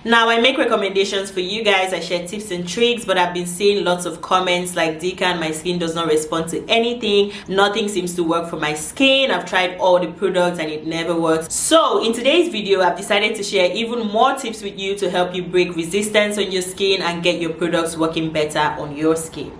Now I make recommendations for you guys, I share tips and tricks, but I've been seeing lots of comments like, Dikan, my skin does not respond to anything, nothing seems to work for my skin, I've tried all the products and it never works. So in today's video I've decided to share even more tips with you to help you break resistance on your skin and get your products working better on your skin.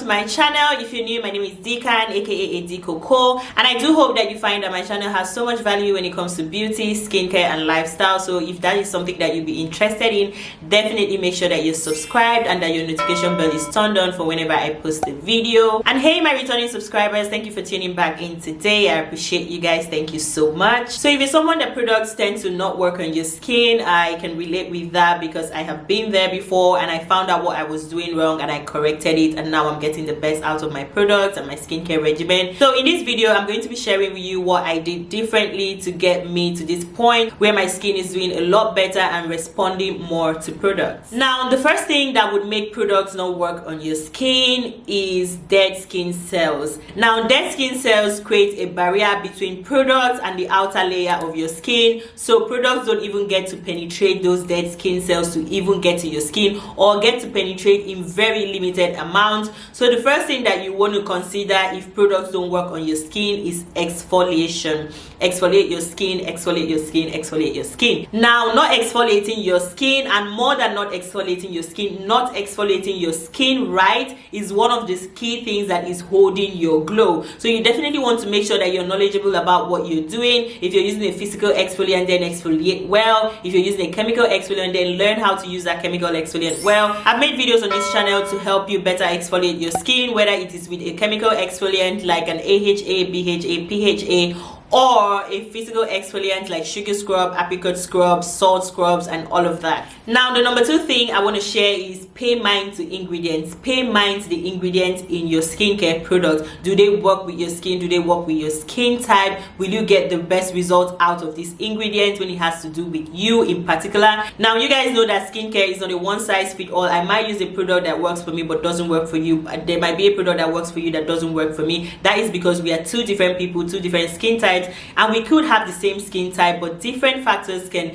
My channel. If you're new, my name is Dikan, aka Adikoko, and I do hope that you find that my channel has so much value when it comes to beauty, skincare and lifestyle. So if that is something that you'll be interested in, definitely make sure that you're subscribed and that your notification bell is turned on for whenever I post a video. And hey, my returning subscribers, thank you for tuning back in today. I appreciate you guys, thank you so much. So if you're someone that products tend to not work on your skin, I can relate with that because I have been there before and I found out what I was doing wrong and I corrected it, and now I'm getting the best out of my products and my skincare regimen. So in this video I'm going to be sharing with you what I did differently to get me to this point where my skin is doing a lot better and responding more to products. Now the first thing that would make products not work on your skin is dead skin cells. Now dead skin cells create a barrier between products and the outer layer of your skin, so products don't even get to penetrate those dead skin cells to even get to your skin, or get to penetrate in very limited amounts. So the first thing that you want to consider if products don't work on your skin is exfoliation. Exfoliate your skin, exfoliate your skin, exfoliate your skin. Now, not exfoliating your skin, and more than not exfoliating your skin, not exfoliating your skin right is one of the key things that is holding your glow. So you definitely want to make sure that you're knowledgeable about what you're doing. If you're using a physical exfoliant, then exfoliate well. If you're using a chemical exfoliant, then learn how to use that chemical exfoliant well. I've made videos on this channel to help you better exfoliate your skin, whether it is with a chemical exfoliant like an AHA, BHA, PHA, or a physical exfoliant like sugar scrub, apricot scrub, salt scrubs, and all of that. Now the number two thing I want to share is pay mind to ingredients. Pay mind to the ingredients in your skincare products. Do they work with your skin? Do they work with your skin type? Will you get the best result out of these ingredients when it has to do with you in particular? Now you guys know that skincare is not a one size fit all. I might use a product that works for me but doesn't work for you. There might be a product that works for you that doesn't work for me. That is because we are two different people, two different skin types, and we could have the same skin type, but different factors can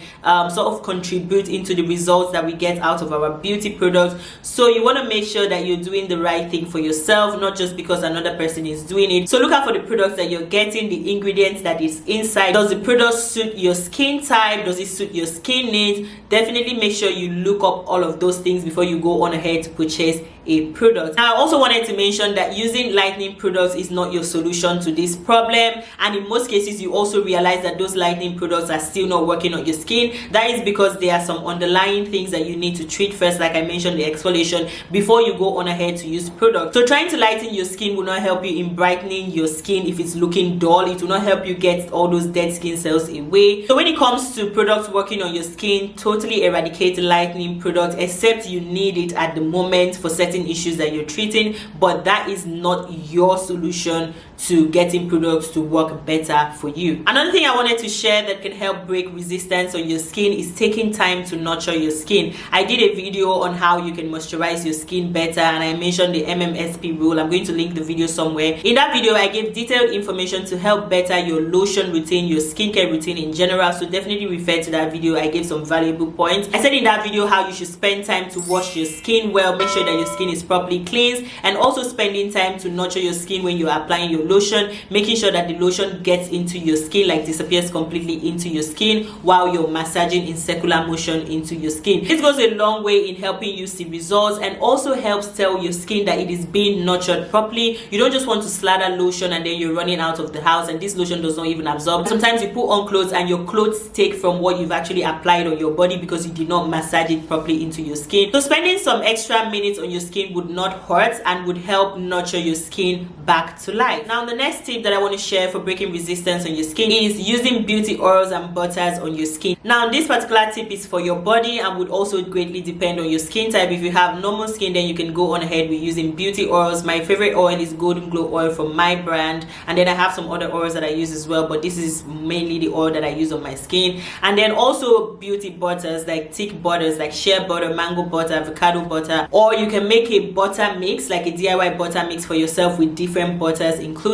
sort of contribute into the results that we get out of our beauty products. So you want to make sure that you're doing the right thing for yourself, not just because another person is doing it. So look out for the products that you're getting, the ingredients that is inside. Does the product suit your skin type? Does it suit your skin needs? Definitely make sure you look up all of those things before you go on ahead to purchase a product. Now I also wanted to mention that using lightening products is not your solution to this problem, and in most cases you also realize that those lightening products are still not working on your skin. That is because there are some underlying things that you need to treat first, like I mentioned, the exfoliation, before you go on ahead to use products. So trying to lighten your skin will not help you in brightening your skin if it's looking dull. It will not help you get all those dead skin cells away. So when it comes to products working on your skin, totally eradicate lightening products except you need it at the moment for certain issues that you're treating, but that is not your solution to getting products to work better for you. Another thing I wanted to share that can help break resistance on your skin is taking time to nurture your skin. I did a video on how you can moisturize your skin better, and I mentioned the MMSP rule. I'm going to link the video somewhere. In that video I gave detailed information to help better your lotion routine, your skincare routine in general, so definitely refer to that video. I gave some valuable points. I said in that video how you should spend time to wash your skin well, make sure that your skin is properly cleansed, and also spending time to nurture your skin when you're applying your lotion, making sure that the lotion gets into your skin, like disappears completely into your skin while you're massaging in circular motion into your skin. This goes a long way in helping you see results, and also helps tell your skin that it is being nurtured properly. You don't just want to slather lotion and then you're running out of the house and this lotion does not even absorb. Sometimes you put on clothes and your clothes take from what you've actually applied on your body because you did not massage it properly into your skin. So spending some extra minutes on your skin would not hurt and would help nurture your skin back to life. Now Now the next tip that I want to share for breaking resistance on your skin is using beauty oils and butters on your skin. Now this particular tip is for your body and would also greatly depend on your skin type. If you have normal skin, then you can go on ahead with using beauty oils. My favorite oil is Golden Glow oil from my brand, and then I have some other oils that I use as well, but this is mainly the oil that I use on my skin. And then also beauty butters, like thick butters like shea butter, mango butter, avocado butter, or you can make a butter mix, like a DIY butter mix for yourself with different butters inclusive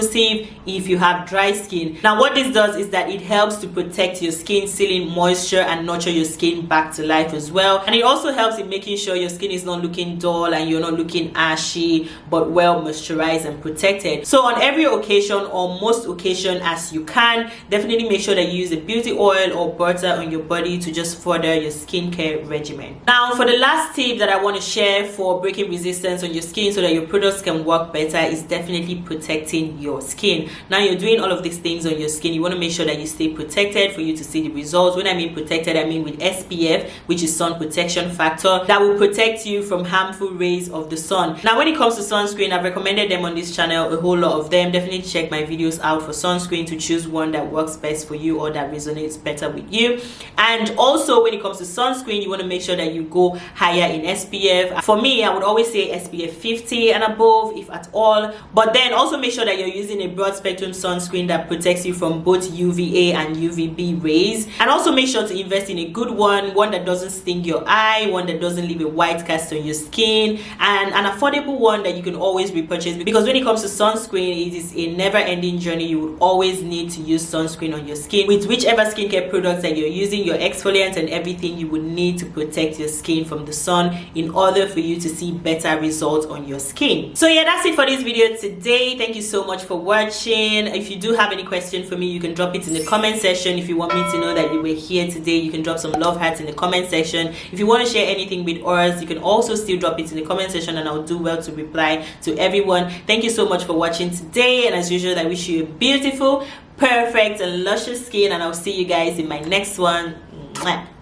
if you have dry skin. Now what this does is that it helps to protect your skin, sealing moisture and nurture your skin back to life as well. And it also helps in making sure your skin is not looking dull and you're not looking ashy, but well moisturized and protected. So on every occasion or most occasion as you can, definitely make sure that you use a beauty oil or butter on your body to just further your skincare regimen. Now for the last tip that I want to share for breaking resistance on your skin so that your products can work better is definitely protecting your skin. Now you're doing all of these things on your skin, you want to make sure that you stay protected for you to see the results. When I mean protected, I mean with SPF, which is sun protection factor, that will protect you from harmful rays of the sun. Now when it comes to sunscreen, I've recommended them on this channel, a whole lot of them. Definitely check my videos out for sunscreen to choose one that works best for you or that resonates better with you. And also when it comes to sunscreen, you want to make sure that you go higher in SPF. For me, I would always say SPF 50 and above, if at all. But then also make sure that you're using a broad spectrum sunscreen that protects you from both UVA and UVB rays. And also make sure to invest in a good one that doesn't sting your eye, one that doesn't leave a white cast on your skin, and an affordable one that you can always repurchase. Because when it comes to sunscreen, it is a never-ending journey. You would always need to use sunscreen on your skin. With whichever skincare products that you're using, your exfoliants and everything, you would need to protect your skin from the sun in order for you to see better results on your skin. So yeah, that's it for this video today. Thank you so much for watching. If you do have any question for me, you can drop it in the comment section. If you want me to know that you were here today, you can drop some love hearts in the comment section. If you want to share anything with us, you can also still drop it in the comment section and I'll do well to reply to everyone. Thank you so much for watching today, and as usual, I wish you a beautiful, perfect and luscious skin, and I'll see you guys in my next one. Mwah.